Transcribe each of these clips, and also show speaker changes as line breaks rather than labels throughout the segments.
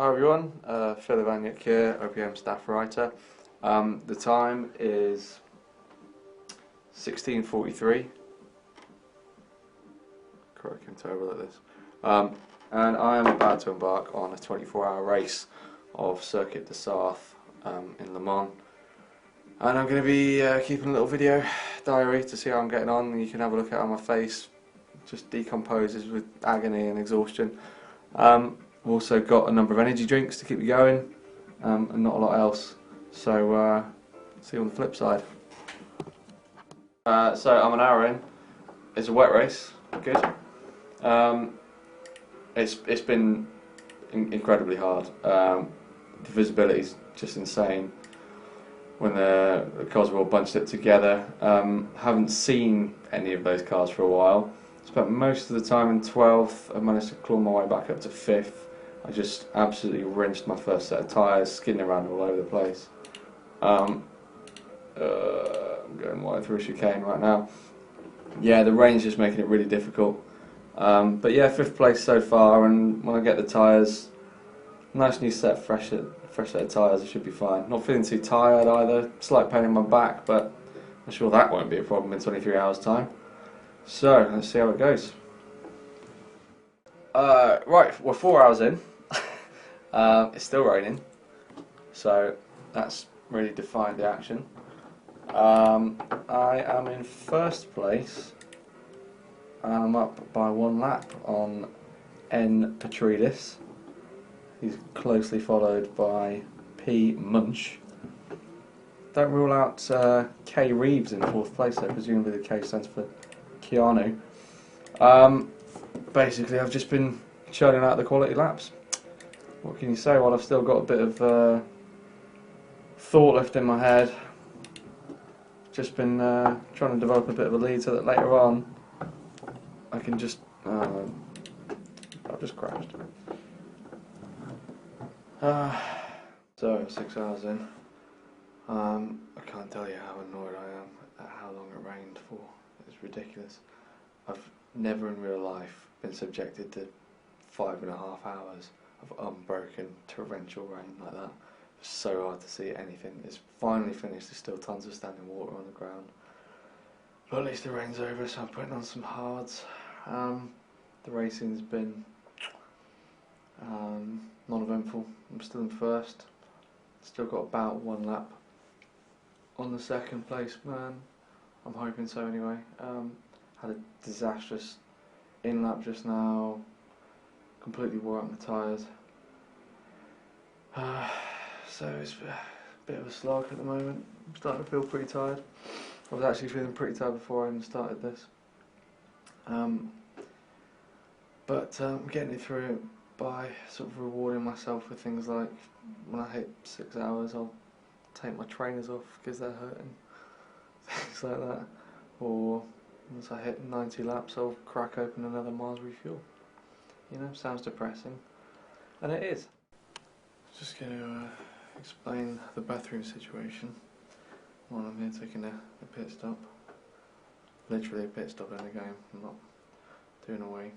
Hi everyone, Phil Iwaniuk here, OPM staff writer. The time is 16:43. Correct, I'm terrible at this. And I am about to embark on a 24-hour race of Circuit de Sarthe in Le Mans. And I'm going to be keeping a little video diary to see how I'm getting on. You can have a look at how my face just decomposes with agony and exhaustion. We've also got a number of energy drinks to keep me going, and not a lot else. So, see you on the flip side. So I'm an hour in. It's a wet race. Good. It's been incredibly hard. The visibility is just insane. When the cars were all bunched up together, haven't seen any of those cars for a while. Spent most of the time in 12th. I managed to claw my way back up to 5th. I just absolutely rinsed my first set of tyres, skidding around all over the place. I'm going wide through a chicane right now. Yeah, the rain's just making it really difficult. But yeah, 5th place so far, and when I get the tyres, nice new set, fresh set of tyres, I should be fine. Not feeling too tired either, slight pain in my back, but I'm sure that won't be a problem in 23 hours time. So, let's see how it goes. Right, we're 4 hours in. It's still raining, so that's really defined the action. I am in first place, and I'm up by 1 lap on N. Petridis. He's closely followed by P. Munch. Don't rule out K. Reeves in 4th place though, presumably the K stands for Keanu. Basically I've just been churning out the quality laps. What can you say? While I've still got a bit of thought left in my head, just been trying to develop a bit of a lead so that later on I can just I've just crashed. So 6 hours in, I can't tell you how annoyed I am at how long it rained for. It's ridiculous. I've never in real life been subjected to 5.5 hours of unbroken torrential rain like that. It's so hard to see anything. It's finally finished. There's still tons of standing water on the ground, but at least the rain's over, so I'm putting on some hards. The racing's been non-eventful. I'm still in first. Still got about 1 lap on the 2nd place man. I'm hoping so anyway. Had a disastrous in-lap just now. Completely wore out my tyres. So it's a bit of a slog at the moment. I'm starting to feel pretty tired. I was actually feeling pretty tired before I even started this. But I'm getting it through by sort of rewarding myself with things like, when I hit 6 hours I'll take my trainers off because they're hurting. Things like that. Or once I hit 90 laps I'll crack open another Mars refuel. You know, sounds depressing. And it is. Just going to explain the bathroom situation while I'm here taking a pit stop. Literally a pit stop in the game, I'm not doing away.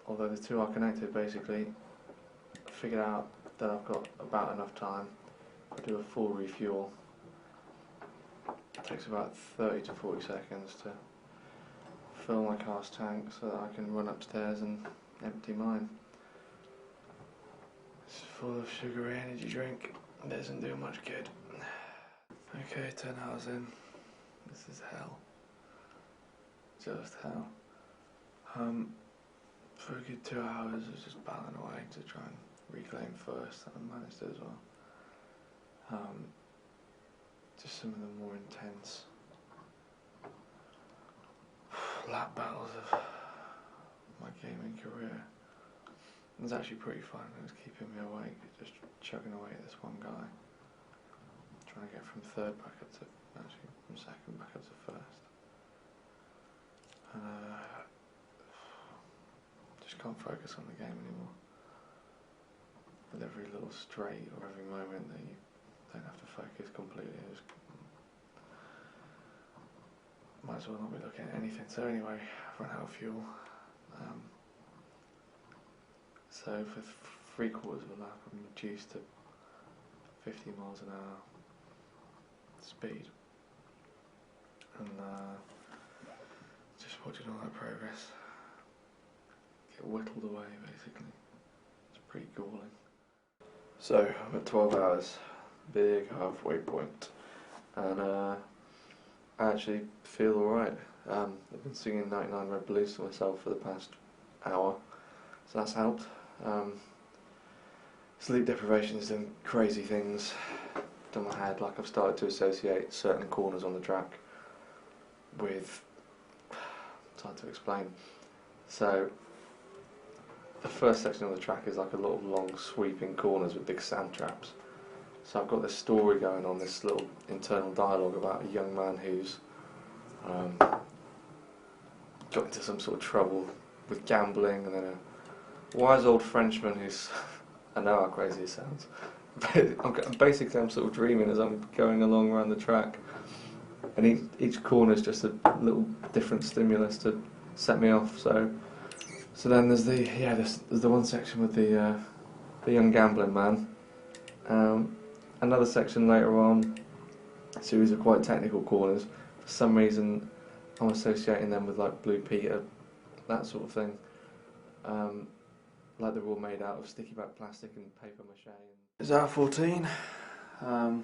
Although the two are connected basically, I figured out that I've got about enough time to do a full refuel. It takes about 30 to 40 seconds to fill my car's tank so that I can run upstairs and empty mine. It's full of sugary energy drink. It doesn't do much good. Okay, 10 hours in. This is hell. Just hell. For a good 2 hours I was just battling away to try and reclaim first, and I managed to as well. Just some of the more intense lap battles of my gaming career. It was actually pretty fun. It was keeping me awake, just chugging away at this one guy, trying to get from 3rd back up to, actually from 2nd back up to 1st. And just can't focus on the game anymore. With every little straight or every moment that you don't have to focus completely, might as well not be looking at anything. So anyway, I've run out of fuel. So for 3/4 of a lap and reduced to 50 miles an hour speed, and just watching all that progress get whittled away basically. It's pretty galling. So I'm at 12 hours, big halfway point, and I actually feel alright. I've been singing 99 Red Blues to myself for the past hour, so that's helped. Sleep deprivation is doing crazy things to my head. Like, I've started to associate certain corners on the track with, it's hard to explain. So the first section of the track is like a lot of long sweeping corners with big sand traps. So I've got this story going on, this little internal dialogue about a young man who's got into some sort of trouble with gambling, and then a wise old Frenchman who's, I know how crazy it sounds, but basically I'm sort of dreaming as I'm going along around the track, and each corner is just a little different stimulus to set me off. So then there's the one section with the young gambling man, another section later on, a series of quite technical corners. For some reason I'm associating them with like Blue Peter, that sort of thing. Like they're all made out of sticky back plastic and paper mache. It's hour 14. Not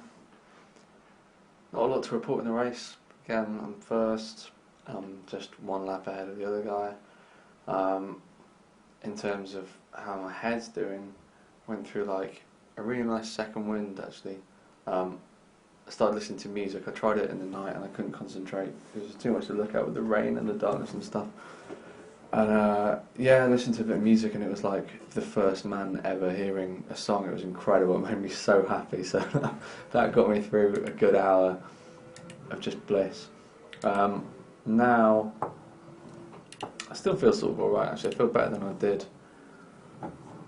a lot to report in the race. Again, I'm first. I'm just one lap ahead of the other guy. In terms of how my head's doing, went through like a really nice second wind actually. I started listening to music. I tried it in the night and I couldn't concentrate. It was too much to look at with the rain and the darkness and stuff. And yeah, I listened to a bit of music and it was like the first man ever hearing a song. It was incredible. It made me so happy. So that got me through a good hour of just bliss. Now, I still feel sort of alright actually. I feel better than I did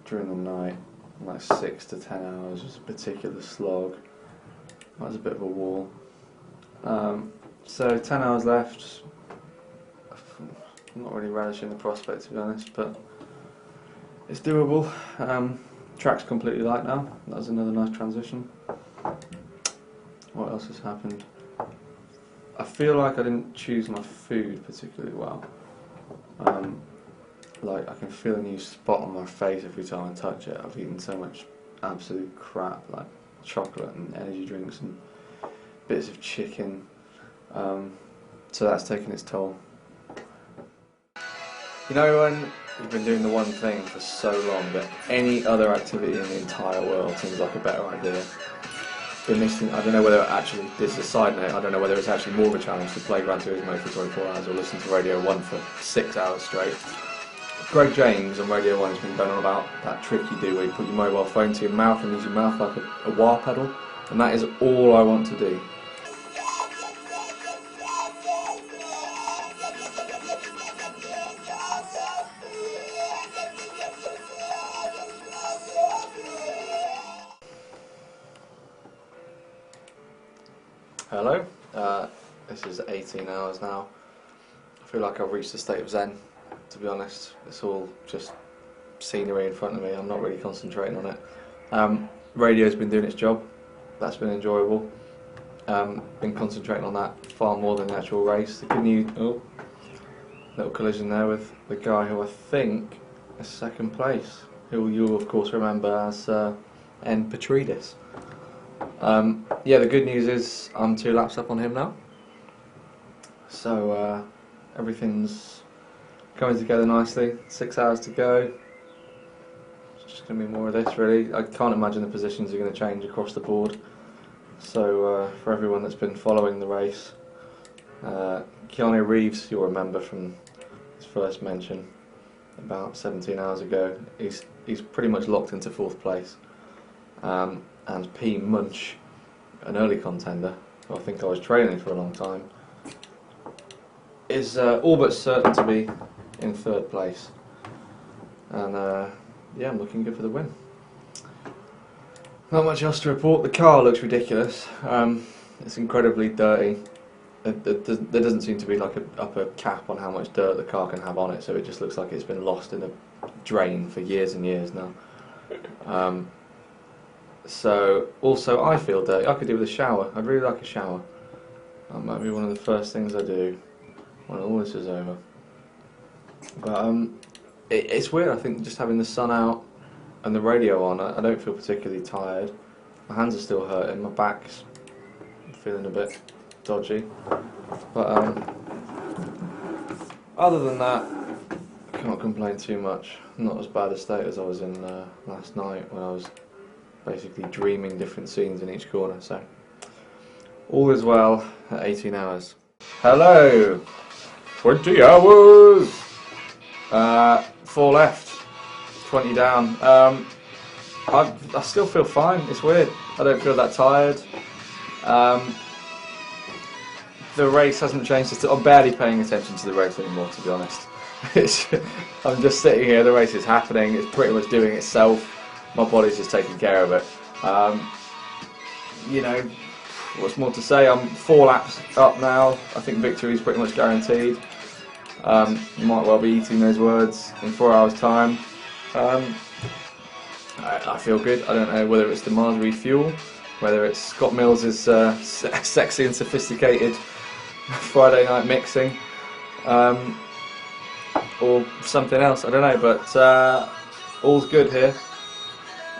during the night. Like 6 to 10 hours was a particular slog. That was a bit of a wall. So 10 hours left. I'm not really relishing the prospect, to be honest, but it's doable. Track's completely light now. That was another nice transition. What else has happened? I feel like I didn't choose my food particularly well. Like, I can feel a new spot on my face every time I touch it. I've eaten so much absolute crap, like chocolate and energy drinks and bits of chicken. So that's taken its toll. You know, when you've been doing the one thing for so long that any other activity in the entire world seems like a better idea? Been listening, I don't know whether actually, this is a side note, I don't know whether it's actually more of a challenge to play Gran Turismo for 24 hours or listen to Radio 1 for 6 hours straight. Greg James on Radio 1 has been going on about that trick you do where you put your mobile phone to your mouth and use your mouth like a wah pedal, and that is all I want to do. Hello, this is 18 hours now. I feel like I've reached a state of zen, to be honest. It's all just scenery in front of me, I'm not really concentrating on it. Radio's been doing its job, that's been enjoyable. Been concentrating on that far more than the actual race. The good news, little collision there with the guy who I think is second place, who you'll of course remember as N. Petridis. Yeah, the good news is I'm 2 laps up on him now, so everything's coming together nicely. 6 hours to go. It's just going to be more of this really. I can't imagine the positions are going to change across the board, so for everyone that's been following the race, Keanu Reeves, you'll remember from his first mention about 17 hours ago, he's pretty much locked into 4th place. And P. Munch, an early contender, who I think I was training for a long time, is all but certain to be in 3rd place. And yeah, I'm looking good for the win. Not much else to report. The car looks ridiculous. It's incredibly dirty. There doesn't seem to be like an upper cap on how much dirt the car can have on it, so it just looks like it's been lost in a drain for years and years now. So also I feel dirty. I could do with a shower. I'd really like a shower. That might be one of the first things I do when all this is over. But it's weird. I think just having the sun out and the radio on, I don't feel particularly tired. My hands are still hurting. My back's feeling a bit dodgy. But other than that, I can't complain too much. Not as bad a state as I was in last night when I was basically dreaming different scenes in each corner. So all is well at 18 hours. Hello! 20 hours! 4 left, 20 down. I still feel fine. It's weird. I don't feel that tired. The race hasn't changed. I'm barely paying attention to the race anymore, to be honest. I'm just sitting here. The race is happening. It's pretty much doing itself. My body's just taking care of it. You know, what's more to say? I'm 4 laps up now. I think victory is pretty much guaranteed. You might well be eating those words in 4 hours' time. I feel good. I don't know whether it's the Mars refuel, whether it's Scott Mills' sexy and sophisticated Friday night mixing, or something else. I don't know, but all's good here.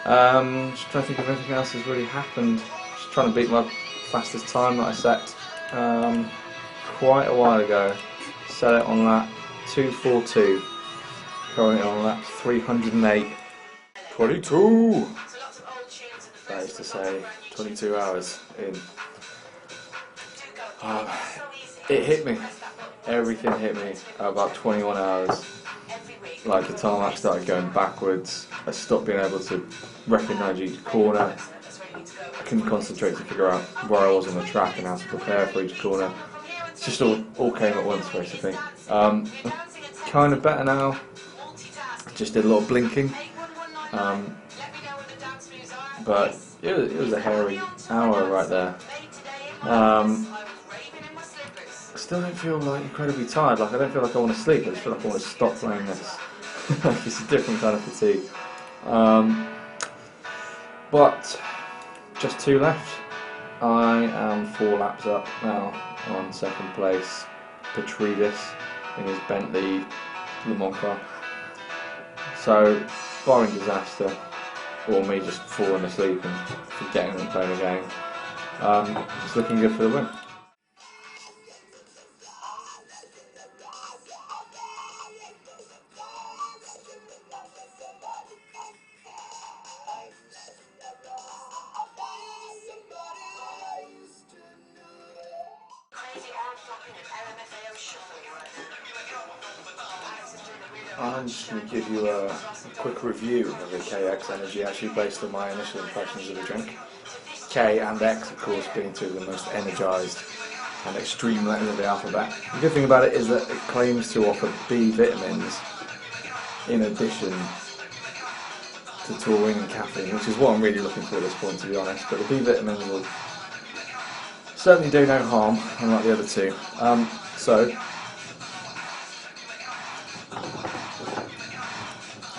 Just trying to think if anything else has really happened. Just trying to beat my fastest time that I set quite a while ago. Set it on lap 2:42. Currently on lap 308. 22! That is to say, 22 hours in. It hit me. Everything hit me at about 21 hours. Like the tarmac started going backwards. I stopped being able to recognise each corner. I couldn't concentrate to figure out where I was on the track and how to prepare for each corner. It just all came at once, basically. Kind of better now. Just did a lot of blinking. But it was a hairy hour right there. I still don't feel like incredibly tired. Like I don't feel like I want to sleep. I just feel like I want to stop playing this. It's a different kind of fatigue. But just 2 left. I am 4 laps up now on second place. Petridis in his Bentley Le Mans car. So, barring disaster, or me just falling asleep and forgetting and playing the game, it's looking good for the win. I'm just going to give you a quick review of the KX Energy, actually based on my initial impressions of the drink. K and X, of course, being two of the most energised and extreme letters of the alphabet. The good thing about it is that it claims to offer B vitamins in addition to taurine and caffeine, which is what I'm really looking for at this point, to be honest. But the B vitamins will certainly do no harm, unlike the other two.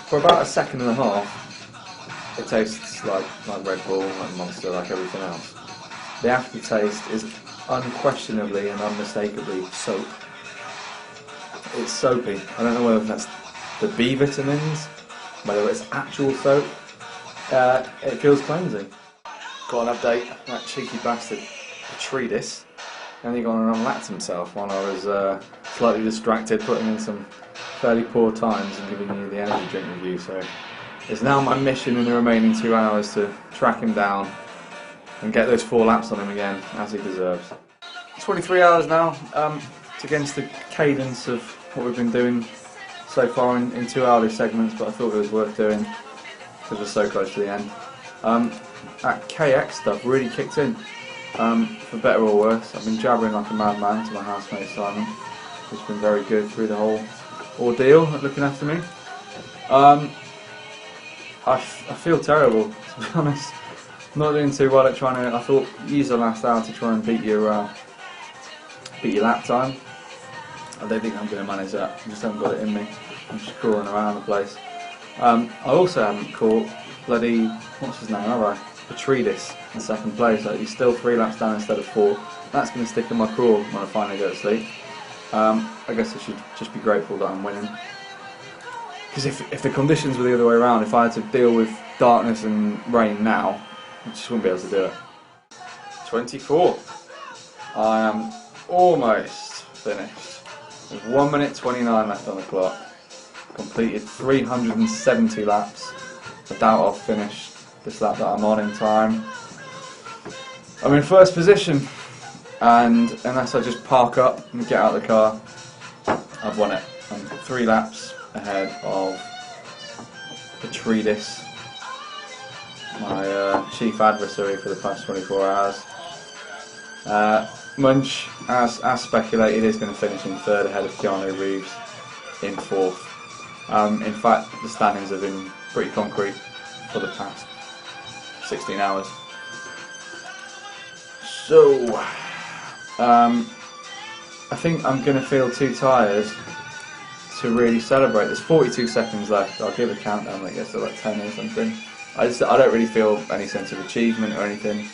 For about a second and a half, it tastes like Red Bull, like Monster, like everything else. The aftertaste is unquestionably and unmistakably soap. It's soapy. I don't know whether that's the B vitamins, whether it's actual soap. It feels cleansing. Got an update. That cheeky bastard Petridis only gone and unlapped himself while I was slightly distracted, putting in some fairly poor times and giving you the energy drink review. So it's now my mission in the remaining 2 hours to track him down and get those 4 laps on him again, as he deserves. 23 hours now. It's against the cadence of what we've been doing so far in 2 hourly segments, but I thought it was worth doing because we're so close to the end. That KX stuff really kicked in, for better or worse. I've been jabbering like a madman to my housemate Simon, who's been very good through the whole ordeal at looking after me. I feel terrible, to be honest. Not doing too well at trying to. I thought use the last hour to try and beat your lap time. I don't think I'm going to manage that. I just haven't got it in me. I'm just crawling around the place.
I also haven't caught bloody, what's his name, have I? Petridis in second place. Like, he's still 3 laps down instead of 4. That's going to stick in my craw when I finally go to sleep. I guess I should just be grateful that I'm winning. Because if the conditions were the other way around, if I had to deal with darkness and rain now, I just wouldn't be able to do it. 24. I am almost finished. There's 1 minute 29 left on the clock. Completed 370 laps. I doubt I'll finish this lap that I'm on in time. I'm in first position, and unless I just park up and get out of the car, I've won it. I'm 3 laps ahead of Petridis, my chief adversary for the past 24 hours. Munch, as speculated, is going to finish in 3rd ahead of Keanu Reeves in 4th. In fact, the standings have been pretty concrete for the past 16 hours. So, I think I'm going to feel too tired to really celebrate. There's 42 seconds left. I'll give a countdown, I guess, to like 10 or something. I don't really feel any sense of achievement or anything.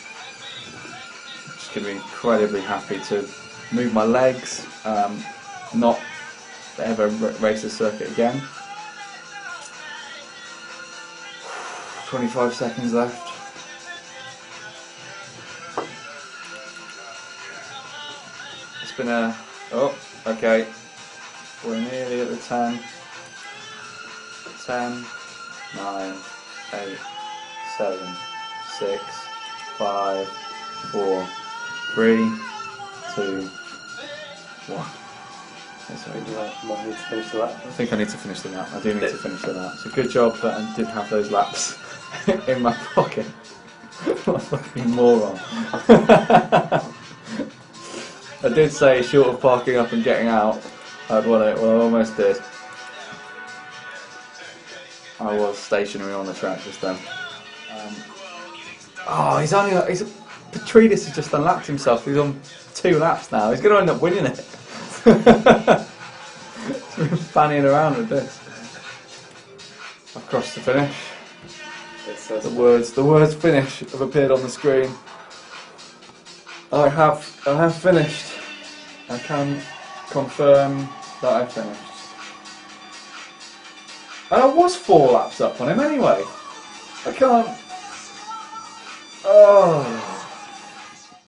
Just going to be incredibly happy to move my legs, not ever race the circuit again. 25 seconds left. It's been a... oh, okay. We're nearly at the 10. 10, 9, 8, 7, 6, 5, 4, 3, 2, 1.
I need to finish the lap.
I think I need to finish the lap. I do need to finish the lap. It's a good job that I did have those laps in my pocket. What a fucking moron. I did say, short of parking up and getting out, I'd won it. Well, I almost did. I was stationary on the track just then. Oh, Petridis has just unlapped himself. He's on 2 laps now. He's going to end up winning it. He's been fanning around with this. I've crossed the finish. The words finish have appeared on the screen. I have finished. I can confirm that I finished. And I was 4 laps up on him anyway. I can't... oh...